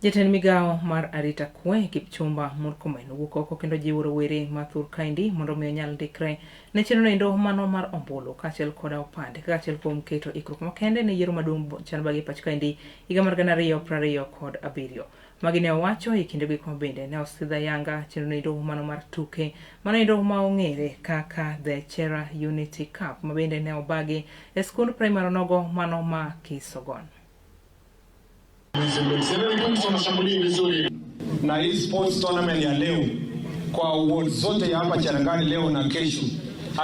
Jatend migao mar arita kwe Kipchumba Murkomen owuok oko kendo jiwo rowere mathur kaendi mondo omi onyal ndikre ne chenro endo mano mar ombulu kaachiel koda opande kaachiel kuom keto ikruok makende ne yiero maduong' Chan-Bagi pacho kaendi higa mar 2027. Magi ne owacho e kinde go bende ne osidha yanga chenro endo mano mar tuke mano endo ma ong'ere kaka The Chera Unity Cup ma bende ne obagi e skund primary nogo mano ma Kisogon. Na hii sports tournament ya leo kwa awards zote ya hapa Cherangani leo na kesho,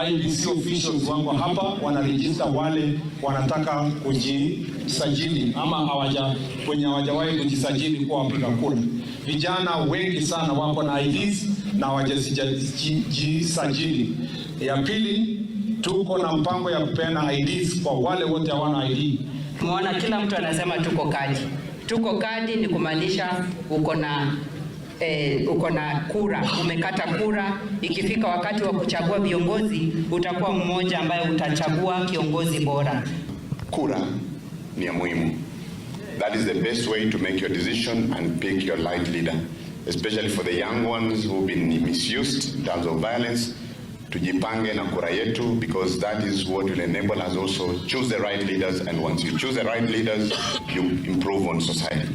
IBC officials wangu hapa wanaregister wale wanataka kujisajili ama hawajawahi kujisajili kwa wapiga kura. Vijana wengi sana wako na IDs na hawajajisajili. Ya pili, tuko na mpango ya kupeana IDs kwa wale wote hawana ID. Muona kila mtu anasema tuko kadi. Tuko kadi ni kumaanisha uko na kura, umekata kura. Ikifika wakati wa kuchagua viongozi, utakuwa mmoja ambaye utachagua kiongozi bora. Kura ni ya muhimu. That is the best way to make your decision and pick your right leader, especially for the young ones who've been misused in terms of violence. Tujipange na kura yetu, because that is what will enable us also choose the right leaders, and once you choose the right leaders, you improve on society.